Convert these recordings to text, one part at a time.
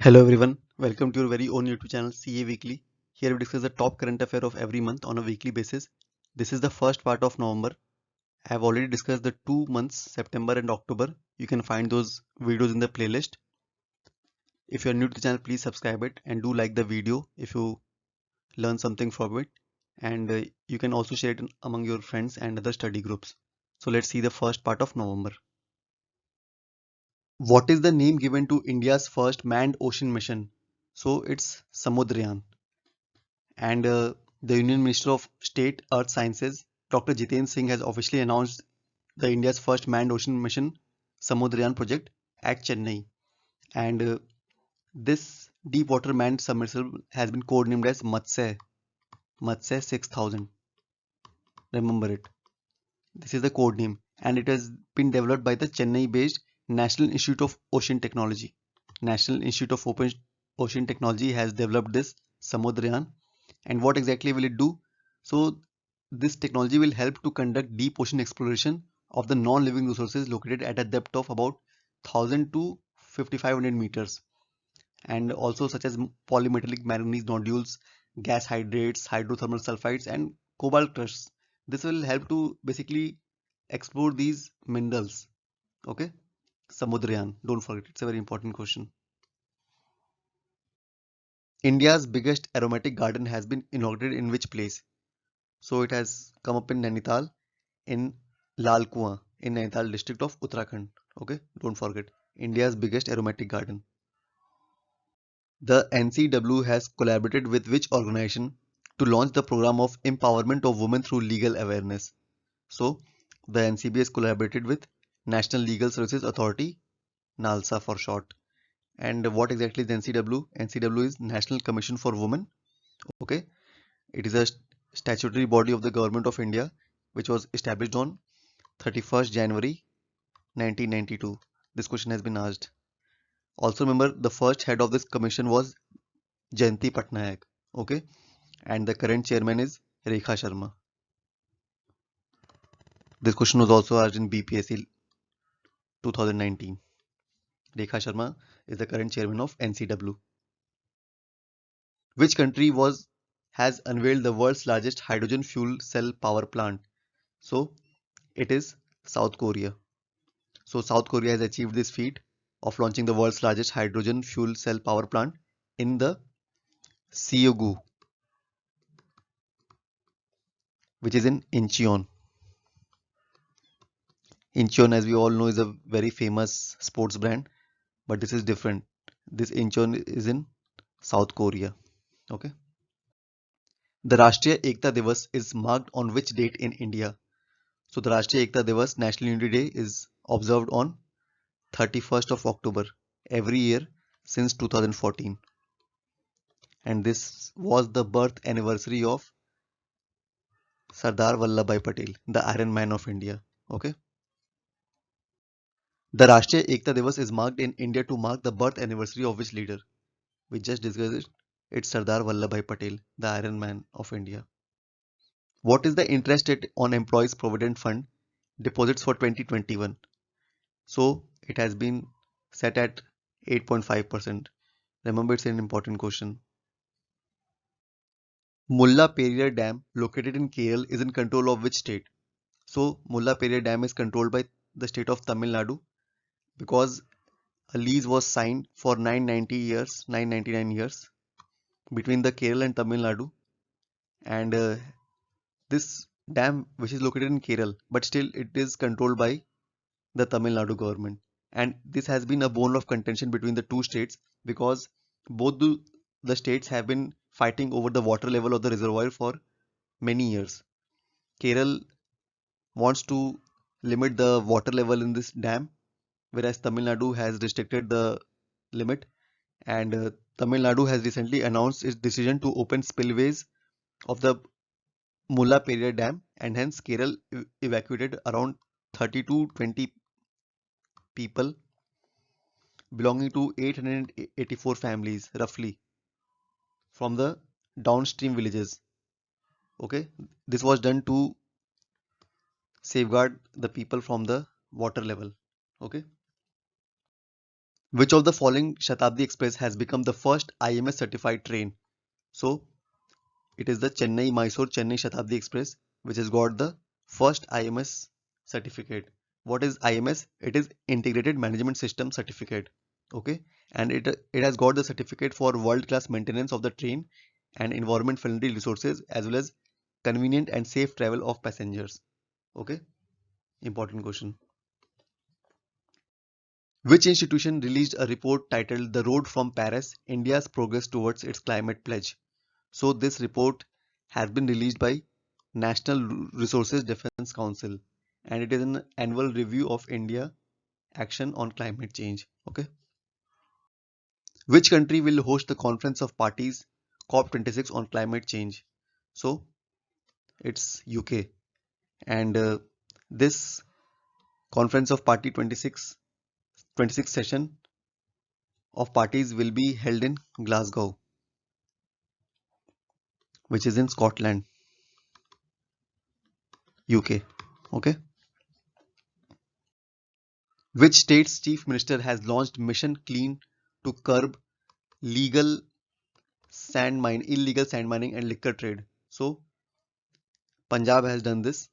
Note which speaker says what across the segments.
Speaker 1: Hello everyone, welcome to your very own YouTube channel CA Weekly. Here we discuss the top current affair of every month on a weekly basis. This is the first part of November. I have already discussed the 2 months, September and October. You can find those videos in the playlist. If you are new to the channel, please subscribe it and do like the video if you learn something from it. And you can also share it among your friends and other study groups. So let's see the first part of November. What is the name given to India's first manned ocean mission? So it's Samudrayan. And the Union Minister of State Earth Sciences, Dr. Jitendra Singh, has officially announced the India's first manned ocean mission, Samudrayan project, at Chennai. And this deep water manned submersible has been codenamed as Matsya 6000. Remember it. This is the code name, and it has been developed by the Chennai-based National Institute of Ocean Technology. National Institute of Ocean Technology has developed this Samudrayan. And what exactly will it do? So this technology will help to conduct deep ocean exploration of the non-living resources located at a depth of about 1000 to 5500 meters, and also such as polymetallic manganese nodules, gas hydrates, hydrothermal sulfides, and cobalt crusts. This will help to basically explore these minerals. Okay, Samudrayan, don't forget, it's a very important question. India's biggest aromatic garden has been inaugurated in which place? So it has come up in Nainital, in Lal Kuan, in Nainital district of Uttarakhand. Okay, don't forget, India's biggest aromatic garden. The NCW has collaborated with which organization to launch the program of empowerment of women through legal awareness? So the NCB has collaborated with National Legal Services Authority, NALSA for short. And what exactly is NCW? NCW is National Commission for Women. Okay, it is a statutory body of the Government of India which was established on 31st January 1992. This question has been asked. Also remember, the first head of this commission was Jayanti Patnaik. Okay, and the current chairman is Rekha Sharma. This question was also asked in BPSC 2019. Rekha Sharma is the current chairman of NCW. Which country was has unveiled the world's largest hydrogen fuel cell power plant? So it is South Korea. So South Korea has achieved this feat of launching the world's largest hydrogen fuel cell power plant in the Seogu, which is in Incheon. Incheon, as we all know, is a very famous sports brand, but this is different. This Incheon is in South Korea. Okay. The Rashtriya Ekta Divas is marked on which date in India? So the Rashtriya Ekta Divas, National Unity Day, is observed on 31st of October every year since 2014. And this was the birth anniversary of Sardar Vallabhbhai Patel, the Iron Man of India. Okay. The Rashtriya Ekta Divas is marked in India to mark the birth anniversary of which leader? We just discussed it. It's Sardar Vallabhbhai Patel, the Iron Man of India. What is the interest rate on Employees Provident Fund deposits for 2021? So it has been set at 8.5%. Remember, it's an important question. Mulla Periyar Dam, located in KL, is in control of which state? So Mulla Periyar Dam is controlled by the state of Tamil Nadu because a lease was signed for 999 years between the Kerala and Tamil Nadu, and this dam, which is located in Kerala, but still it is controlled by the Tamil Nadu government. And this has been a bone of contention between the two states because both the states have been fighting over the water level of the reservoir for many years. Kerala wants to limit the water level in this dam, whereas Tamil Nadu has restricted the limit. And Tamil Nadu has recently announced its decision to open spillways of the Mulla Periyar Dam, and hence Kerala evacuated around 30 to 20 people belonging to 884 families roughly from the downstream villages. Okay, this was done to safeguard the people from the water level. Okay, Which of the following Shatabdi Express has become the first IMS certified train? So it is the Chennai Mysore Chennai Shatabdi Express which has got the first IMS certificate. What is IMS? It is Integrated Management System certificate. Okay, and it has got the certificate for world class maintenance of the train and environment friendly resources as well as convenient and safe travel of passengers. Okay, important question. Which institution released a report titled The Road from Paris, India's Progress Towards its Climate Pledge? So this report has been released by National Resources Defense Council and it is an annual review of India action on climate change. Okay. Which country will host the Conference of Parties COP26 on climate change? So it's UK and this Conference of Party 26 session of parties will be held in Glasgow, which is in Scotland, UK. Okay. Which state's chief minister has launched Mission Clean to curb legal illegal sand mining and liquor trade? So Punjab has done this,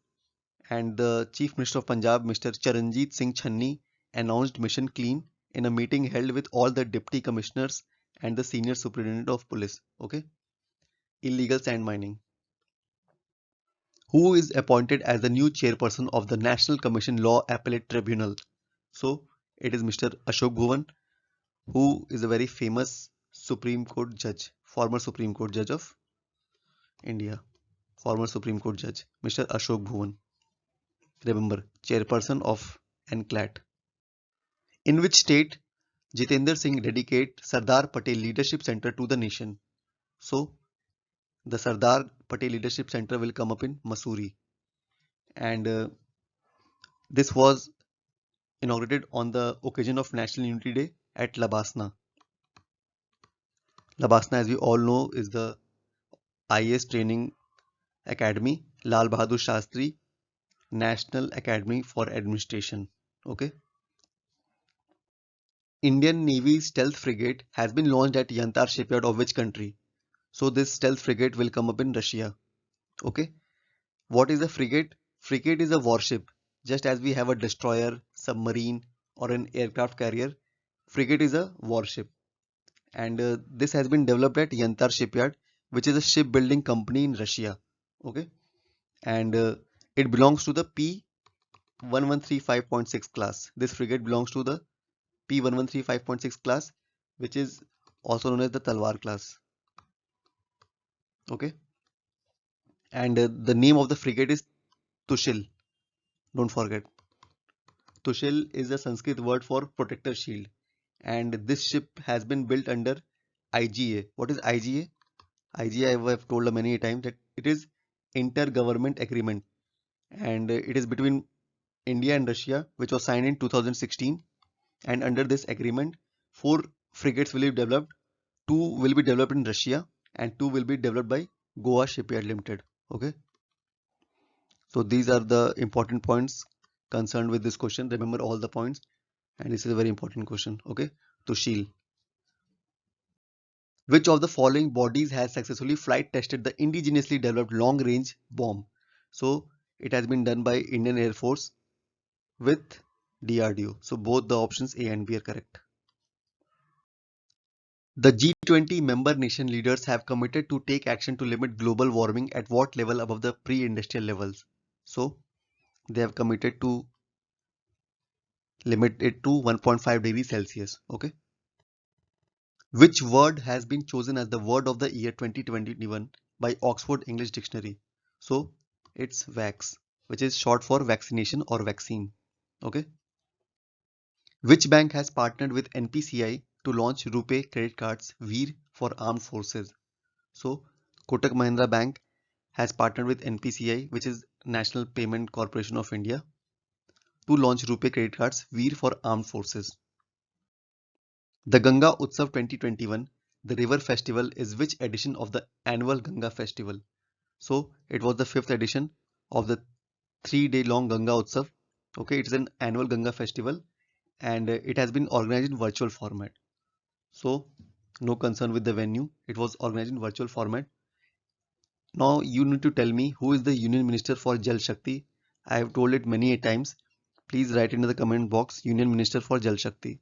Speaker 1: and the chief minister of Punjab, Mr. Charanjit Singh Channi, announced Mission Clean in a meeting held with all the deputy commissioners and the senior superintendent of police. Okay, illegal sand mining. Who is appointed as the new chairperson of the National Commission Law Appellate Tribunal? So it is Mr. Ashok Bhuvan, who is a very famous Supreme Court judge, former Supreme Court judge of India, former Supreme Court judge, Mr. Ashok Bhuvan. Remember, chairperson of NCLAT. In which state Jitendra Singh dedicate Sardar Patel Leadership Center to the nation? So the Sardar Patel Leadership Center will come up in Mussoorie, and this was inaugurated on the occasion of National Unity Day at Labasna. Labasna, as we all know, is the IAS training academy, Lal Bahadur Shastri National Academy for Administration. Okay. Indian Navy's stealth frigate has been launched at Yantar shipyard of which country? So this stealth frigate will come up in Russia. Okay. What is a frigate? Frigate is a warship. Just as we have a destroyer, submarine, or an aircraft carrier, frigate is a warship. And this has been developed at Yantar shipyard, which is a shipbuilding company in Russia. Okay. And it belongs to the P1135.6 class. This frigate belongs to the P1135.6 class, which is also known as the Talwar class. Okay, and the name of the frigate is Tushil. Don't forget, Tushil is a Sanskrit word for protector shield, and this ship has been built under IGA. What is IGA? IGA, I have told many times that it is Intergovernment Agreement, and it is between India and Russia, which was signed in 2016. And under this agreement, four frigates will be developed. Two will be developed in Russia and two will be developed by Goa Shipyard Limited. Okay. So these are the important points concerned with this question. Remember all the points, and this is a very important question. Okay. Tushil. Which of the following bodies has successfully flight tested the indigenously developed long range bomb? So it has been done by Indian Air Force with DRDO. So both the options A and B are correct. The G20 member nation leaders have committed to take action to limit global warming at what level above the pre-industrial levels? So they have committed to limit it to 1.5 degrees Celsius. Okay. Which word has been chosen as the word of the year 2021 by Oxford English Dictionary? So it's vax, which is short for vaccination or vaccine. Okay. Which bank has partnered with NPCI to launch RuPay credit cards Veer for armed forces? So Kotak Mahindra Bank has partnered with NPCI, which is National Payment Corporation of India, to launch RuPay credit cards Veer for armed forces. The Ganga Utsav 2021, the river festival, is which edition of the annual Ganga festival? So it was the fifth edition of the 3-day long Ganga Utsav. Okay, it is an annual Ganga festival and it has been organized in virtual format. So no concern with the venue. It was organized in virtual format. Now you need to tell me who is the Union Minister for Jal Shakti. I have told it many a times. Please write in the comment box Union Minister for Jal Shakti.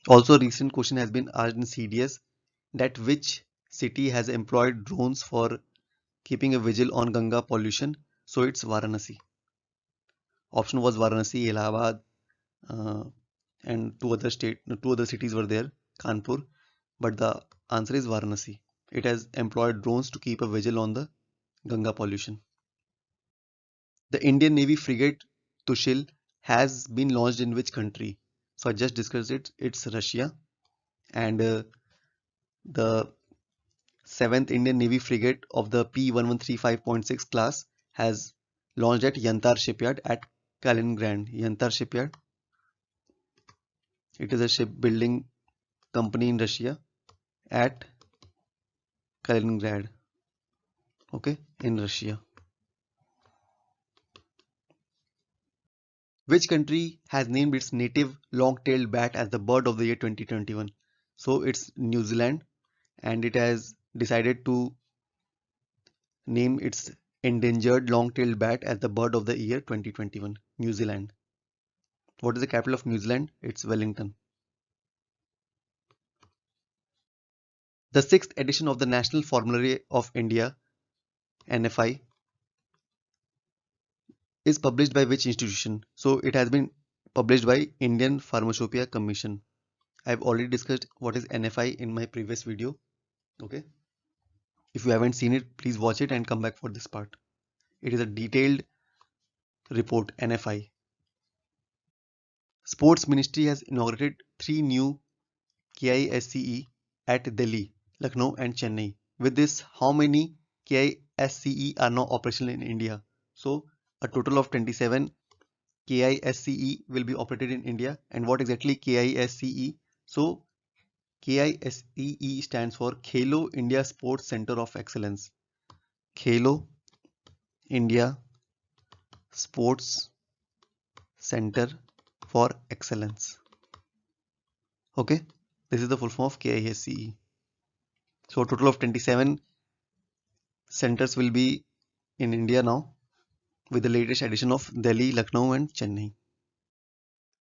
Speaker 1: Also, recent question has been asked in CDS that which city has employed drones for keeping a vigil on Ganga pollution. So it's Varanasi. Option was Varanasi, Allahabad, uh, and two other cities were there, Kanpur. But the answer is Varanasi. It has employed drones to keep a vigil on the Ganga pollution. The Indian Navy frigate Tushil has been launched in which country? So I just discussed it. It's Russia, and the 7th Indian Navy frigate of the P1135.6 class has launched at Yantar shipyard at Kaliningrad. Yantar shipyard. It is a shipbuilding company in Russia at Kaliningrad. Okay, in Russia. Which country has named its native long-tailed bat as the bird of the year 2021? So it's New Zealand, and it has decided to name its endangered long-tailed bat as the bird of the year 2021. New Zealand. What is the capital of New Zealand? It's Wellington. The sixth edition of the National Formulary of India (NFI) is published by which institution? So it has been published by Indian Pharmacopoeia Commission. I have already discussed what is NFI in my previous video. Okay. If you haven't seen it, please watch it and come back for this part. It is a detailed report, NFI. Sports Ministry has inaugurated 3 new KISCE at Delhi, Lucknow and Chennai. With this, how many KISCE are now operational in India? So a total of 27 KISCE will be operated in India. And what exactly KISCE? So KISCE stands for Khelo India Sports Center of Excellence. Khelo India Sports Center for Excellence. Okay, this is the full form of KISCE. So a total of 27 centers will be in India now with the latest addition of Delhi, Lucknow and Chennai.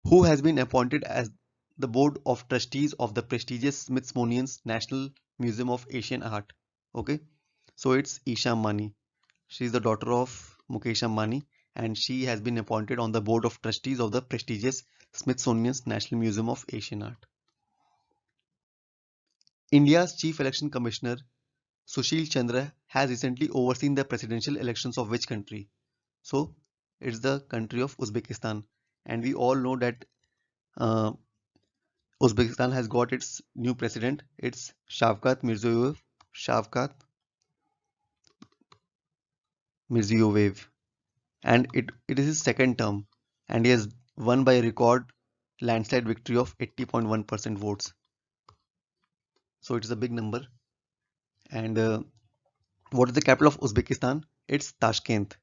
Speaker 1: Who has been appointed as the board of trustees of the prestigious Smithsonian's National Museum of Asian Art? Okay, so it's Isha Ambani. She is the daughter of Mukesh Ambani and she has been appointed on the board of trustees of the prestigious Smithsonian's National Museum of Asian Art. India's Chief Election Commissioner Sushil Chandra has recently overseen the presidential elections of which country? So it's the country of Uzbekistan, and we all know that uh, Uzbekistan has got its new president. It's Shavkat Mirziyoyev. Shavkat Mirziyoyev, and it is his second term, and he has won by a record landslide victory of 80.1% votes. So it is a big number. And what is the capital of Uzbekistan? It's Tashkent.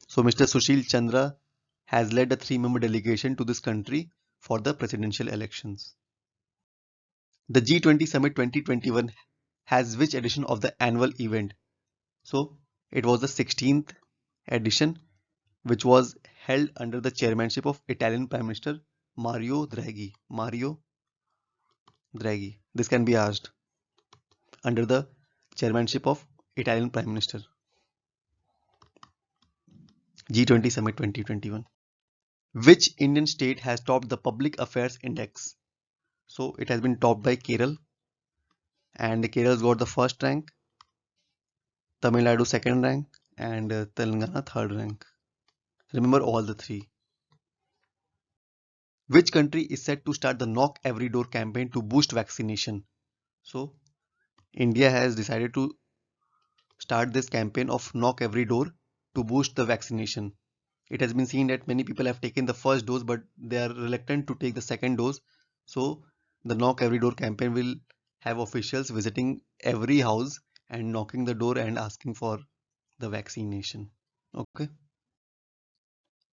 Speaker 1: So Mr. Sushil Chandra has led a 3-member delegation to this country for the presidential elections. The G20 Summit 2021 has which edition of the annual event? So it was the 16th edition, which was held under the chairmanship of Italian Prime Minister Mario Draghi. Mario Draghi. This can be asked under the chairmanship of Italian Prime Minister. G20 Summit 2021. Which Indian state has topped the Public Affairs Index? So it has been topped by Kerala, and Kerala's got the first rank, Tamil Nadu second rank, and Telangana third rank. Remember all the three. Which country is set to start the Knock Every Door campaign to boost vaccination? So India has decided to start this campaign of Knock Every Door to boost the vaccination. It has been seen that many people have taken the first dose, but they are reluctant to take the second dose. So the Knock Every Door campaign will have officials visiting every house and knocking the door and asking for the vaccination. Okay.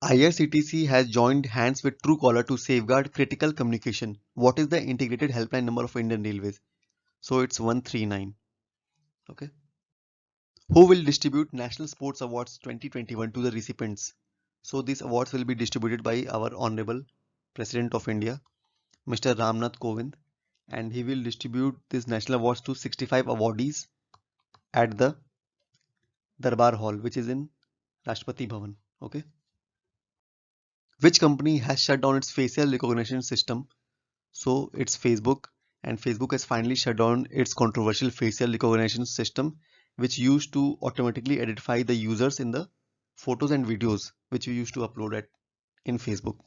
Speaker 1: IRCTC has joined hands with Truecaller to safeguard critical communication. What is the integrated helpline number of Indian Railways? So it's 139. Okay. Who will distribute National Sports Awards 2021 to the recipients? So these awards will be distributed by our Honorable President of India, Mr. Ramnath Kovind, and he will distribute these national awards to 65 awardees at the Darbar Hall, which is in Rashtrapati Bhavan. Okay. Which company has shut down its facial recognition system? So it's Facebook, and Facebook has finally shut down its controversial facial recognition system, which used to automatically identify the users in the photos and videos which we used to upload at in Facebook.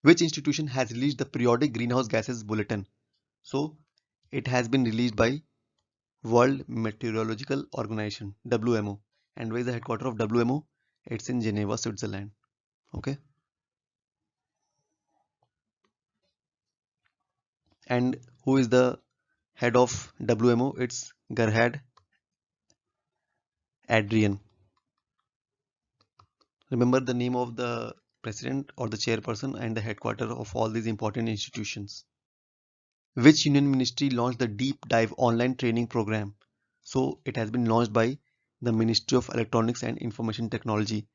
Speaker 1: Which institution has released the periodic greenhouse gases bulletin? So it has been released by World Meteorological Organization, WMO. And where is the headquarters of WMO? It's in Geneva, Switzerland. Okay. And who is the head of WMO? It's Gerhard Adrian. Remember the name of the president or the chairperson and the headquarters of all these important institutions. Which union ministry launched the deep dive online training program? So it has been launched by the Ministry of Electronics and Information Technology.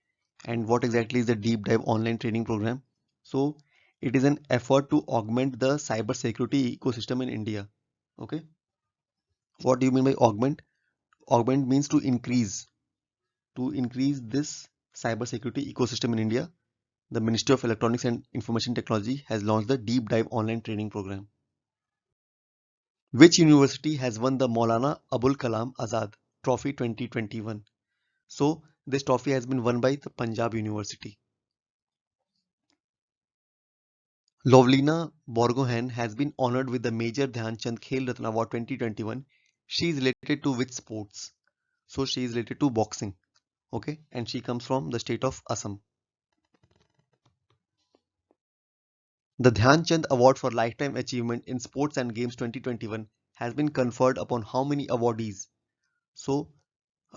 Speaker 1: And what exactly is the deep dive online training program? So it is an effort to augment the cyber security ecosystem in India. Okay. What do you mean by augment? Augment means to increase. To increase this cyber security ecosystem in India, the Ministry of Electronics and Information Technology has launched the deep dive online training program. Which university has won the Maulana Abul Kalam Azad Trophy 2021? So this trophy has been won by the Punjab University. Lovlina Borgohain has been honored with the Major Dhyan Chand Khel Ratna Award 2021. She is related to which sports? So she is related to boxing. Okay, and she comes from the state of Assam. The Dhyan Chand Award for Lifetime Achievement in Sports and Games 2021 has been conferred upon how many awardees? So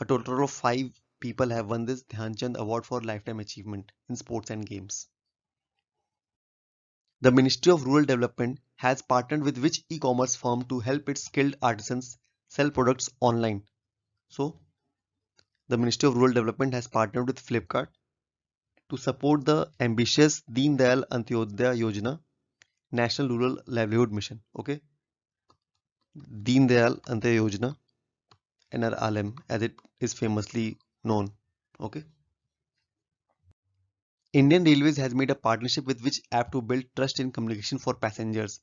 Speaker 1: a total of 5 people have won this Dhyan Chand Award for Lifetime Achievement in Sports and Games. The Ministry of Rural Development has partnered with which e-commerce firm to help its skilled artisans sell products online? So the Ministry of Rural Development has partnered with Flipkart to support the ambitious Deen Dayal Antyodaya Yojana National Rural Livelihood Mission. Okay, Deen Dayal Antyodaya Yojana, NRLM, as it is famously known. Okay. Indian Railways has made a partnership with which app to build trust in communication for passengers?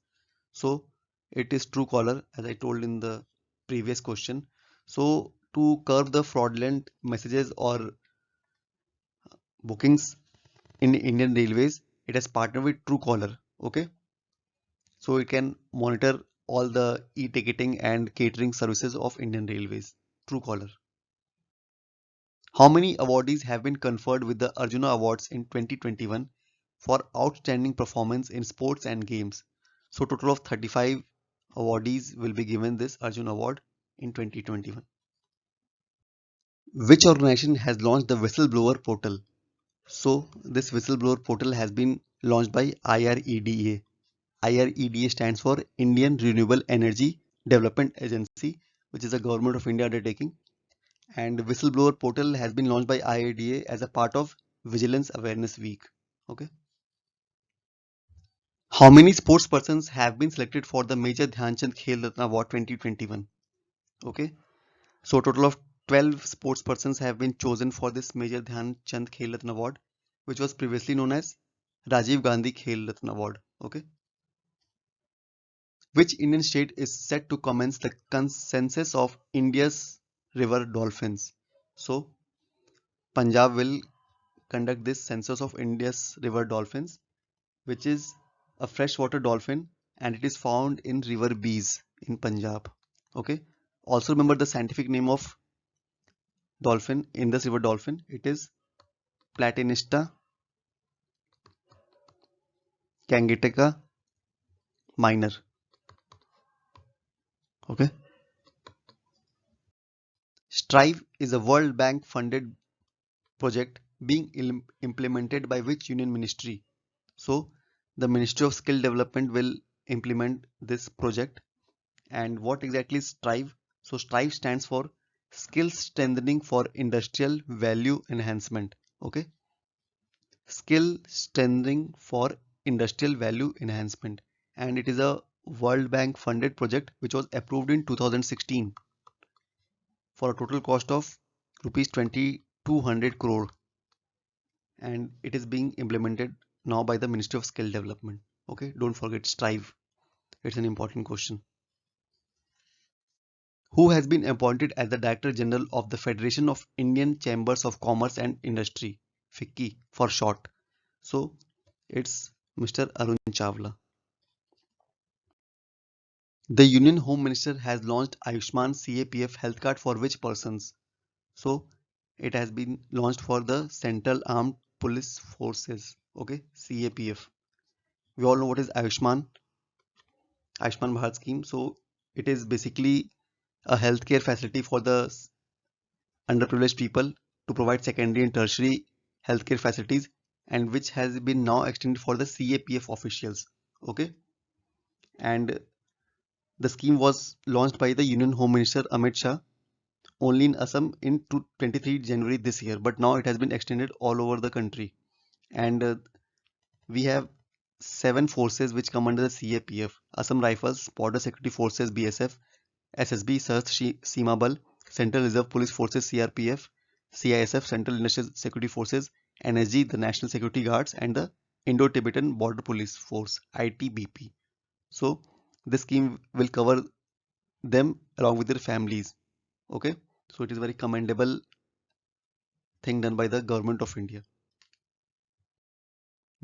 Speaker 1: So it is Truecaller, as I told in the previous question. So to curb the fraudulent messages or bookings in Indian Railways, it has partnered with Truecaller. Okay, so it can monitor all the e-ticketing and catering services of Indian Railways. Truecaller. How many awardees have been conferred with the Arjuna Awards in 2021 for outstanding performance in sports and games? So total of 35 awardees will be given this Arjuna Award in 2021. Which organization has launched the whistleblower portal? So this whistleblower portal has been launched by IREDA. IREDA stands for Indian Renewable Energy Development Agency, which is a government of India undertaking. And whistleblower portal has been launched by IRDA as a part of Vigilance Awareness Week. Okay. How many sports persons have been selected for the Major Dhyan Chand Khel Ratna Award 2021? Okay. So total of 12 sports persons have been chosen for this Major Dhyan Chand Khel Ratna Award, which was previously known as Rajiv Gandhi Khel Ratna Award. Okay. Which Indian state is set to commence the census of India's river dolphins? So Punjab will conduct this census of India's river dolphins, which is a freshwater dolphin and it is found in river Bees in Punjab. Okay. Also remember the scientific name of dolphin in this river dolphin. It is Platanista gangetica minor. Okay. Strive is a World Bank funded project being implemented by which union ministry? So the Ministry of Skill Development will implement this project. And what exactly is STRIVE? So STRIVE stands for Skill Strengthening for Industrial Value Enhancement. Okay, Skill Strengthening for Industrial Value Enhancement, and it is a World Bank funded project which was approved in 2016 for a total cost of rupees 2200 crore, and it is being implemented now by the Ministry of Skill Development. Okay, don't forget STRIVE. It's an important question. Who has been appointed as the Director General of the Federation of Indian Chambers of Commerce and Industry, FICCI for short? So it's Mr. Arun Chawla. The Union Home Minister has launched Ayushman CAPF health card for which persons? So it has been launched for the Central Armed Police Forces. Okay, CAPF. We all know what is Ayushman Bharat scheme. So it is basically a healthcare facility for the underprivileged people to provide secondary and tertiary healthcare facilities, and which has been now extended for the CAPF officials. Okay, and the scheme was launched by the Union Home Minister Amit Shah only in Assam in 23 January this year, but now it has been extended all over the country. And we have 7 forces which come under the CAPF: Assam Rifles, Border Security Forces BSF, SSB Saharsh Seema Bal, Central Reserve Police Forces CRPF, CISF Central Industrial Security Forces, NSG the National Security Guards, and the Indo-Tibetan Border Police Force ITBP. So this scheme will cover them along with their families. Okay, so it is very commendable thing done by the government of India.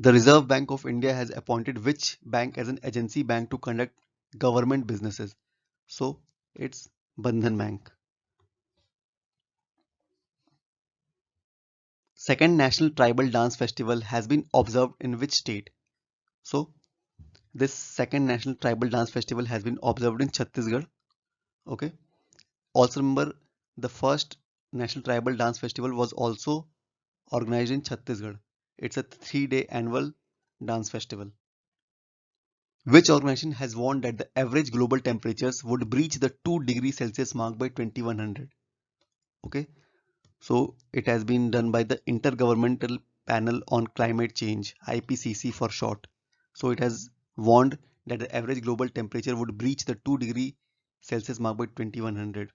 Speaker 1: The Reserve Bank of India has appointed which bank as an agency bank to conduct government businesses? So it's Bandhan Bank. Second National Tribal Dance Festival has been observed in which state? So this second National Tribal Dance Festival has been observed in Chhattisgarh. Okay. Also remember, the first National Tribal Dance Festival was also organized in Chhattisgarh. It's a 3-day annual dance festival. Which organization has warned that the average global temperatures would breach the 2 degrees Celsius mark by 2100? Okay, so it has been done by the Intergovernmental Panel on Climate Change, IPCC for short. So it has warned that the average global temperature would breach the 2 degree Celsius mark by 2100.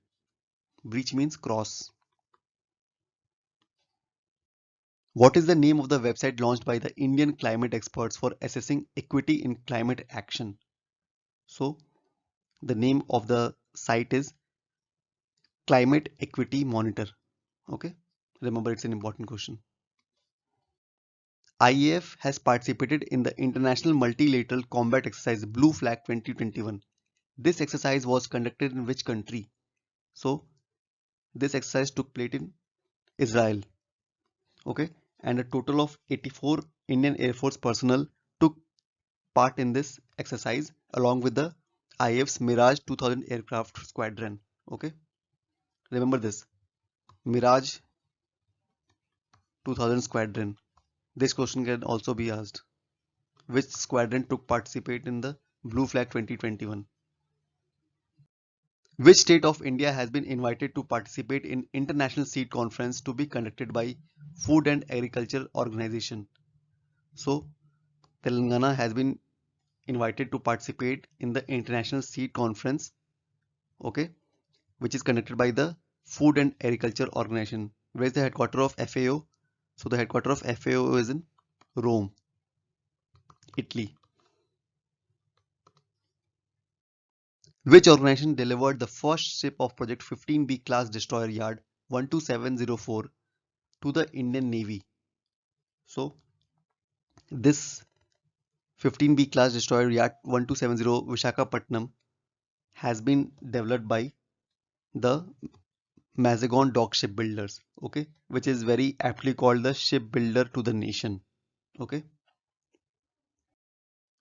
Speaker 1: Breach means cross. What is the name of the website launched by the Indian climate experts for assessing equity in climate action? So the name of the site is Climate Equity Monitor. Okay, remember it's an important question. IAF has participated in the International Multilateral Combat Exercise Blue Flag 2021. This exercise was conducted in which country? So this exercise took place in Israel. Okay, and a total of 84 Indian Air Force personnel took part in this exercise along with the IAF's Mirage 2000 aircraft squadron. Okay, remember this Mirage 2000 squadron. This question can also be asked. Which squadron took participate in the Blue Flag 2021? Which state of India has been invited to participate in International Seed Conference to be conducted by Food and Agriculture Organization? So Telangana has been invited to participate in the International Seed Conference, okay, which is conducted by the Food and Agriculture Organization. Where is the headquarters of FAO? So the headquarters of FAO is in Rome, Italy. Which organization delivered the first ship of Project 15B class destroyer yard 12704 to the Indian Navy? So this 15B class destroyer yard 1270 Vishakhapatnam has been developed by the Mazagon Dock Shipbuilders, okay, which is very aptly called the shipbuilder to the nation. Okay,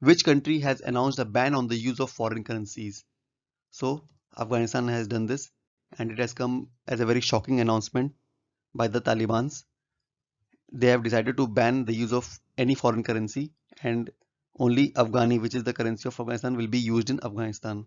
Speaker 1: which country has announced a ban on the use of foreign currencies? So Afghanistan has done this, and it has come as a very shocking announcement by the Taliban's, they have decided to ban the use of any foreign currency, and only Afghani, which is the currency of Afghanistan, will be used in Afghanistan.